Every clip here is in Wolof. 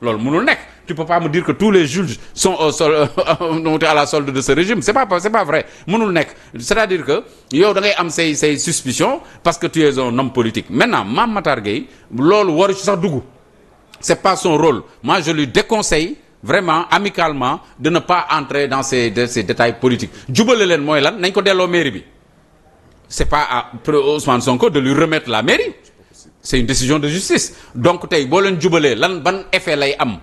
loolu mënul nekk. Tu peux pas me dire que tous les juges sont à la solde de ce régime c'est pas vrai mënul nekk c'est-à-dire que yow da ngay am say suspicions parce que tu es un homme politique maintenant Mame Matar Gueye loolu waru ci sax dugg c'est pas son rôle moi je lui déconseille vraiment amicalement de ne pas entrer dans ces détails politiques jubale leen mooy lan nañ ko delloo mairie bi c'est pas à Ousmane Sonko de lui remettre la mairie c'est une décision de justice donc tey boo leen jubalee ban effet lay am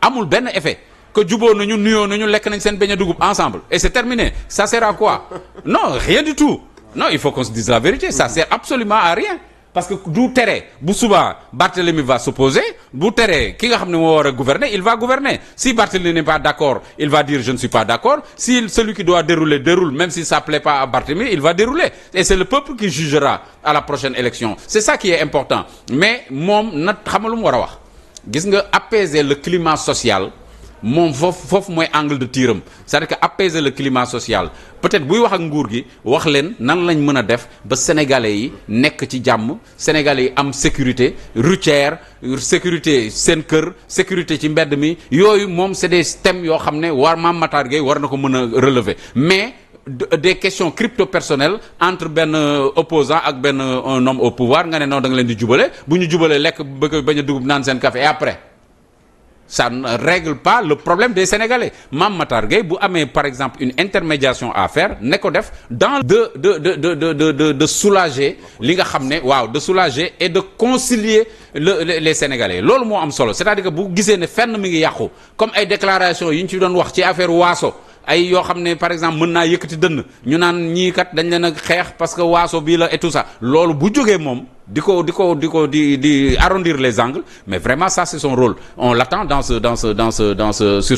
amul benn effet que juboo nañu nuyoo nañu lekk nañ seen beñ a dugub ensemble et c'est terminé ça sert à quoi non rien du tout non il faut qu'on se dise la vérité ça sert absolument à rien parce que du tere bu subaa Barthélemy va s'opposer bu tere ki nga xam ne moo war a gouverner il va gouverner si Barthélemy n'est pas d'accord il va dire je ne suis pas d'accord si celui qui doit dérouler déroule même si ça plaît pas à Barthélemy il va dérouler et c'est le peuple qui jugera à la prochaine élection c'est ça qui est important mais moom na xamal lu mu war a wax gis nga apaiser le climat social moom foofu mooy angle de tir am c'est-à-dire que apaiser le climat social peut-être buy wax ak nguur gi wax leen nan lañ mën a def ba sénégalais yi nekk ci jàmm sénégalais yi am sécurité routière sécurité seen kër sécurité ci mbedd mi yooyu moom c'est des thèmes yoo xam ne Mame Matar Gueye war na ko mën a relever mais des questions crypto-personnelles entre benn opposant ak benn un homme au pouvoir nga ne non da nga leen di jubale bu ñu jubalee lekk bëgg bañ a dugub naan seen café et après ça ne règle pas le problème des Sénégalais Mame Matar Gueye bu amee par exemple une intermédiation à faire ne ko def dans de soulager li nga xam ne waaw de soulager et de concilier les Sénégalais loolu moo am solo c'est-à-dire que bu gisee ne fenn mi ngi yàqu comme ay déclarations yi ñu ci doon wax ci affaire waaso ay yoo xam ne par exemple mën naa yëkkati dënn ñu naan ñii kat dañ leen a xeex parce que waaso bii la et tout ça loolu bu jógee moom di arrondir les angles mais vraiment ça c'est son rôle on l'attend sur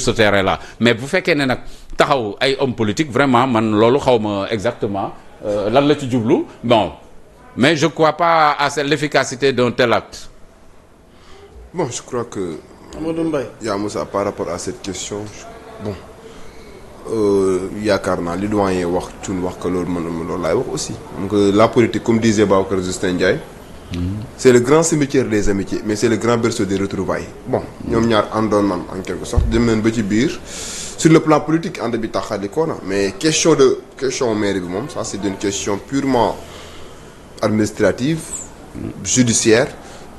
ce terrain-là mais bu fekkee ne nag taxaw ay hommes politiques vraiment man loolu xawma exactement lan la ci jublu bon mais je crois pas à l'efficacité d'un tel acte. Bon, je crois que Amadou Mbaye yaa Moussa par rapport à cette question bon yaakaar naa li doyen wax Thioune wax que loolu loolu laay wax aussi donc la politique comme disait Babacar Justin Ndiaye c'est le grand cimetière des amitiés mais c'est le grand berceau des retrouvailles bon ñoom ñaar àndoon man en quelque sorte dem nañ ba ci biir sur le plan politique ànd bi taxalikoo na mais question mairie bi moom ça c'est une question purement administrative judiciaire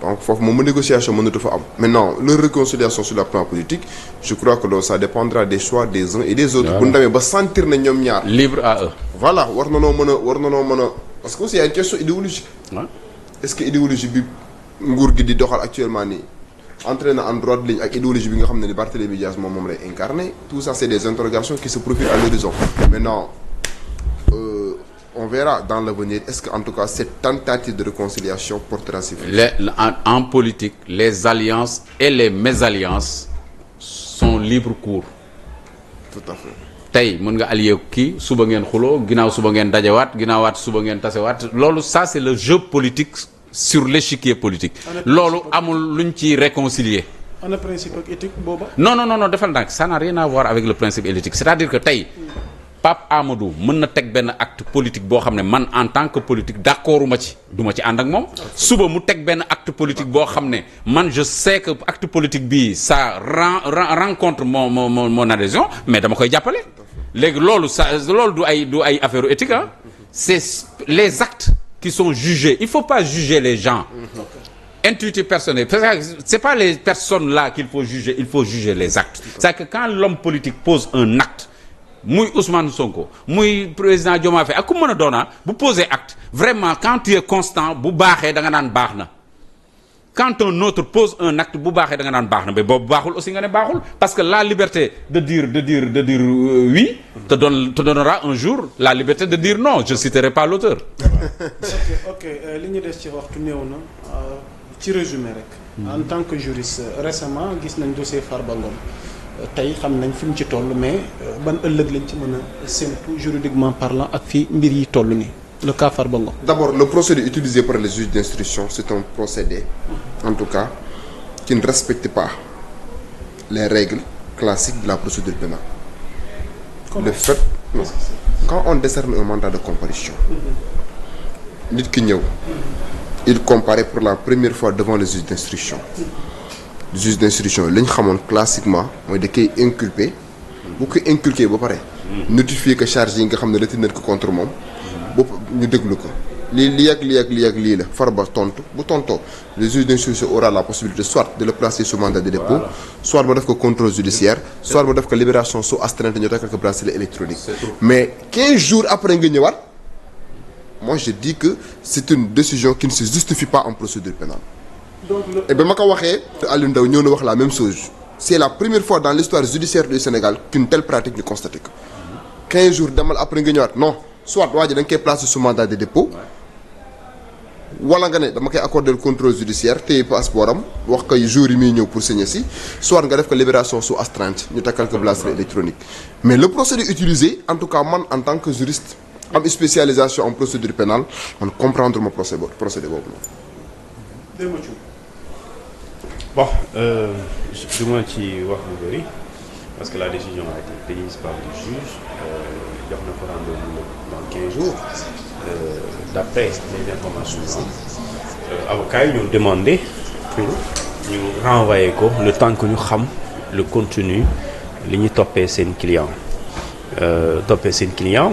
donc foofu moom négociation mënatu fa am maintenant leur réconciliation sur le plan politique je crois que loolu ça dépendra des choix des uns et des autres bu ñu demee ba sentir na ñoom ñaar libre à eux voilà war na noo mën a parce que aussi y a une question idéologique est-ce que idéologie bi nguur gi di doxal actuellement nii entraîné na en droite ligne ak idéologie bi nga xam ne ni Barthélémy Dias moom lay incarné tout ça c'est des interrogations qui se profilent à l'horizon maintenant on verra dans l'avenir est-ce que en tout cas cette tentative de réconciliation portera ses fruits. En politique les alliances et les mésalliances sont libre cours. Tout à fait. tey mën nga allié kii suba ngeen xuloo ginnaaw suba ngeen dajewaat ginnaawaat suba ngeen tasewaat loolu ça c'est le jeu politique sur l'échiquier politique. loolu amul luñ ci réconcilier. ana principe ak éthique booba. non defal ndànk ça n'a rien à voir avec le principe et l'éthique c'est-à-dire que tey. Pape Amadou mën na teg benn acte politique boo xam ne man en tant que politique d'accorduma ci duma ci ànd ak moom suba mu teg benn acte politique boo xam ne man je sais que acte politique bii ça rencontre mon adhésion mais dama koy jàppale léegi loolu du ay affaire éthique ah c'est les actes qui sont jugés il faut pas juger les gens intuitif personnel parce que c'est pas les personnes là qu'il faut juger il faut juger les actes c'est-à-dire que quand l'homme politique pose un acte muy Ousmane Sonko muy président Diomaye Faye ak ku mën a doona bu poser acte vraiment quand tu es constant bu baaxee da nga naan baax na quand un autre pose un acte bu baaxee da nga naan baax na mais boobu baaxul aussi nga ne baaxul parce que la liberté de dire oui te donnera un jour la liberté de dire non je citerai pas l'auteur. ok li ñu des ci waxtu néew na ci résumé rek. en tant que juriste récemment gis nañ dossier Farba Ngom tey xam nañ fi mu ci toll mais ban ëllëg lañ ci mën a séntu juridiquement parlant ak fii mbir yi toll nii le cas Farba Ngom. D'abord le procédé utilisé par les juges d'instruction c'est un procédé en tout cas qui ne respecte pas les règles classiques de la procédure pénale. Le fait non quand on décerne un mandat de comparution nit ki ñëw il comparaît pour la première fois devant les juges d'instruction du juge d'instruction li ñu xamoon classiquement mooy da koy inculper bu ko inculquer ba pare notifier que charge yi nga xam ne retenir ko contre moom bopp ñu déglu ko lii ak lii la Farba tontu bu tontoo le juge d'instruction aura la possibilité soit de le placer sous mandat de dépôt soit ba def ko contrôle judiciaire soit ba def ko libération sous astreinte ñu takkal ko bracelet électronique mais 15 jours après nga ñëwaat moi je dis que c'est une décision qui ne se justifie pas en procédure pénale et ba ma ko waxee Aliou Ndao ñëw na wax la même chose c'est la première fois dans l'histoire judiciaire du Sénégal qu'une telle pratique ñu constaté que 15 jours demal après nga ñëwaat non soit waa ji da nga koy placer sous mandat de dépôt wala nga ne dama koy accorder le contrôle judiciaire téye passeport am wax ko jour yi muy ñëw pour signer si soit nga def ko libération sous astreinte ñu takkal ko bracelet électronique mais le procédé utilisé en tout cas man en tant que juriste am spécialisation en procédure pénale man comprendre ma procédé boobu noonu. bon du ma ci wax lu bëri parce que la décision a été prise par le juge jox na ko rendez-vous dans 15 jours d'après les informations avocats yi ñu demandé pour ñu renvoyer ko le temps que ñu xam le contenu li ñu toppee seen client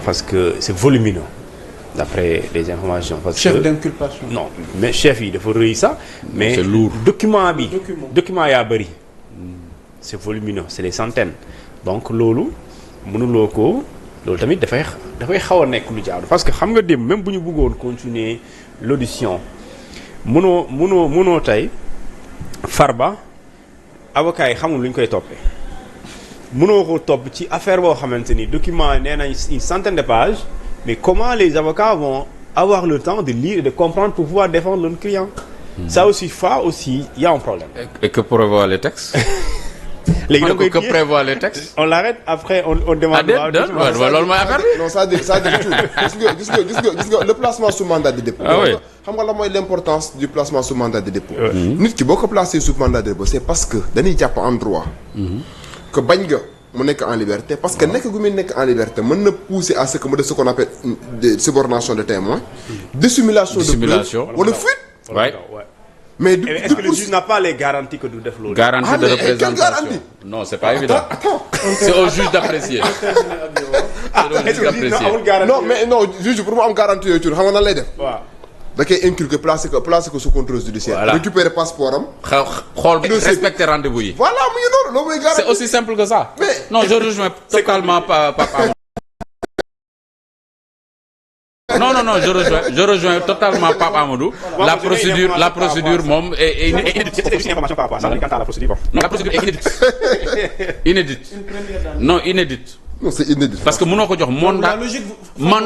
parce que c'est volumineux d'après les informations. Parce chef que d'inculpation. non mais chef yi dafa rëy sax. mais c'est lourd. document yaa bëri. c'est volumineux c'est des centaines donc loolu mënuloo ko loolu tamit dafay xaw a nekk lu jaadu parce que xam nga dem même bu ñu bëggoon continuer l'audition mënoo tey Farba avocat yi xamul lu ñu koy toppee mënoo ko topp ci affaire boo xamante ni document yi nee nañ une centaine de pages mais comment les avocats vont avoir le temps de lire et de comprendre pour pouvoir défendre leur client. Ça aussi il y a un problème. Et que prévoient les textes? léegi da koy que prévoient les textes? On l'arrête après on demande. loolu mooy affaire bi. non c'est-à-dire gis nga le placement sous mandat de dépôt. Ah oui. xam nga la mooy l'importance du placement sous mandat de dépôt. nit ki boo ko placé sous mandat de dépôt c'est parce que dañuy jàpp en droit. que bañ nga mu nekk en liberté parce que nekk gu muy nekk en liberté mën na pousser à ce que mu def ce qu'on appelle des subornation de témoin. dissimulation de preuve wala fuite. Ouais. mais est-ce que le juge n'a pas les garanties que du def loolu. Garantie de représentation. quelle garantie? Non, c'est pas évident. C'est au juge d'apprécier. est-ce que le juge amul garantie. non mais non juge pour mu am garantie yooyu xam nga nan lay def. waaw. da koy inculquer placer ko sous contrôle judiciaire. Voilà. récupérer passeport am. xool respecter rendez-vous yi. voilà mu ngi noonu loolu mooy garantie. C'est aussi simple que ça. Mais- non, je rejoins totalement Papa Amadou. Non, je rejoins totalement Pape Amadou. La procédure moom est inédite. C'est une information par rapport à ça. Quant à la procédure, bon. Non, la procédure est inédite. Non, inédite. non c'est inédit. Parce que mënoo ko jox mandat. la logique man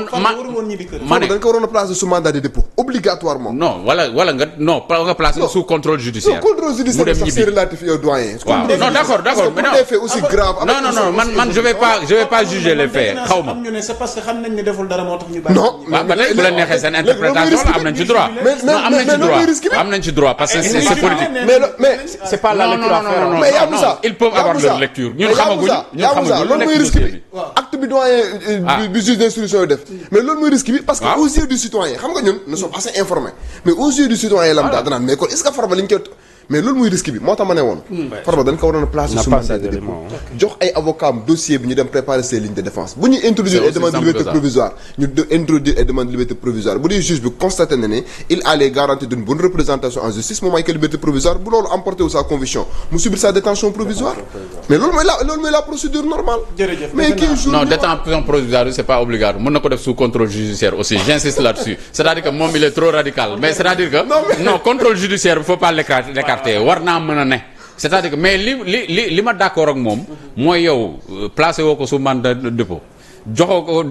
dañ ko waroon a placer sous mandat de dépôt obligatoirement. non wala nga non pas nga placer sous contrôle judiciaire. contrôle judiciaire mu dem sax ñibbi. c'est relatif au doyen. waaw non d'accord mais non. des faits aussi graves. non man je vais pas juger les faits xaw ma. am ñu ne c'est parce que xam nañ ne deful dara moo tax ñu bàyyi. non waaw ba tey bu la neexee seen interprétation la am nañ ci droit. non am nañ ci droit parce que c'est politique. mais C'est pas la lecture à faire. non mais yaa Moussa ils peuvent avoir leur lecture ñun xamaguñ loolu mooy risque bi. acte bi doyen du juge d'instruction yi def. mais loolu mooy risque bi parce que aux yeux du citoyen xam nga ñun nous sommes assez informés mais aux yeux du citoyen lambda danaan mais kon est-ce que Farba li ñu koy mais loolu mooy risque bi moo tax ma ne woon. Farba dañ ko waroon a placer sous mandat de dépôt jox ay avocats am dossier bi ñu dem préparer ses lignes de défense bu ñuy introduire ay demande de liberté provisoire ñu introduire ay demande de liberté provisoire bu dee juge bi constaté na ne il a les garanties d'une bonne représentation en justice moom ay que liberté provisoire bu loolu emporté wu sa conviction mu subir sa détention provisoire mais loolu mooy la procédure normale. mais 15 jours non détention provisoire c'est pas obligatoire mën na ko def sous contrôle judiciaire aussi j'insiste là-dessus c'est-à-dire que moom il est trop radical mais c'est-à-dire que non contrôle judiciaire il faut pas l'écarter war naa mën a ne c'est-à-dire que mais li ma d'accord ak moom mooy yow placé woo ko sous mandat de dépôt joxoo ko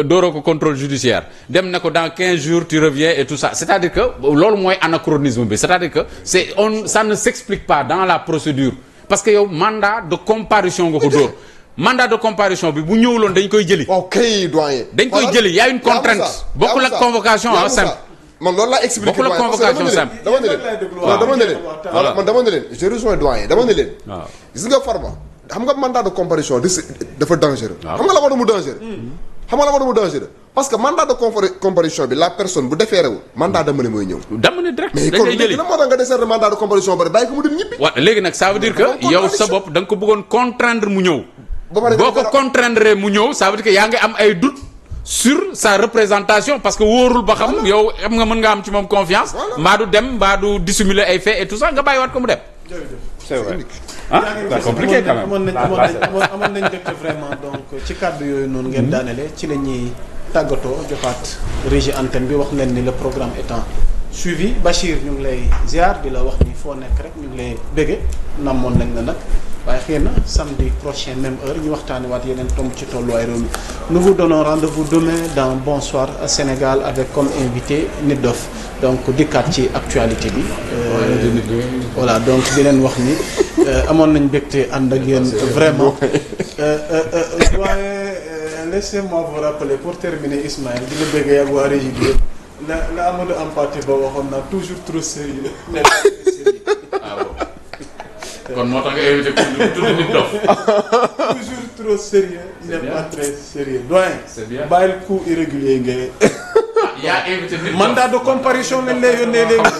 dooroo ko contrôle judiciaire dem ne ko dans 15 jours tu reviens et tout ça c'est-à-dire que loolu mooy anachronisme bi c'est-à-dire que ça ne s'explique pas dans la procédure parce que yow mandat de comparution nga ko dóor mandat de comparution bi bu ñëwuloon dañ koy jëli. ok doyen. dañ koy jëli y a une contrainte bokkul ak convocation simple. man loolu laa expliqué bokkul ak convocation simple. dama ne leen je rejoins doyen dama ne leen. waaw gis nga Farba xam nga mandat de comparution dafa dangereux. xam nga la ma doon mu dangereux. parce que mandat de comparution bi la personne bu defeerewul mandat d'amener mooy ñëw. d'amener direct mais dañ kon lay jëli léegi la moo tax nga décerner mandat de comparution ba bàyyi ko mu dem ñibbi. waaw léegi nag ça veut dire que yow sa bopp da nga ko bëggoon contraindre mu ñëw. ba pare boo ko contraindre mu ñëw ça veut dire que yaa ngi am ay doute sur sa représentation parce que wóorul ba xam yow xam nga mën nga am ci moom confiance. mbaa du dem mbaa du dissimuler ay faits et tout ça nga bàyyiwaat ko mu dem. c'est vrai. c'est compliqué quand même. amoon nañ dëkk vraiment donc ci kàddu yooyu noonu ngeen daanele ci la ñuy tàggatoo joxaat régie antenne bi wax leen ni le programme étant suivi Bachir ñu ngi lay ziar di la wax ni foo nekk rek ñu ngi lay bége namoon nañ la nag waaye xëy na samedi prochain même heure ñu waxtaanee waat yeneen tomb ci tolluwaay réew mi nous vous donnons rendez-vous demain dans Bonsoir Sénégal avec comme invité Nit Dof donc dikkaat ci actualité bi. voilà donc di leen wax ni amoon nañ mbégte ànd ak yéen vraiment. Laissez-moi vous rappeler pour terminer Ismaël di la bëggee ak waa régie bi la Amadou Hampâté ba waxoon naa toujours trop sérieux nekk sérieux. kon moo tax nga invité pour tudd Nit Dof. toujours trop sérieux n'est pas très sérieux doyen. c'est bien bàyyil coup irrégulier ngay. yaa invité Nit Dof mandat de comparution lañ lay yónnee léegi.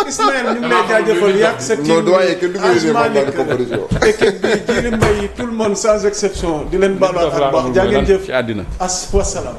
Ismaël ñu ngi lay jaajëfal yàgg sa team. non doyen kenn du ma yónnee mandat de comparution. équipe bi Djily Mbaye tout le monde sans exception di leen baalu ak baax jaa ngeen jëf ci àddina. wasalaam.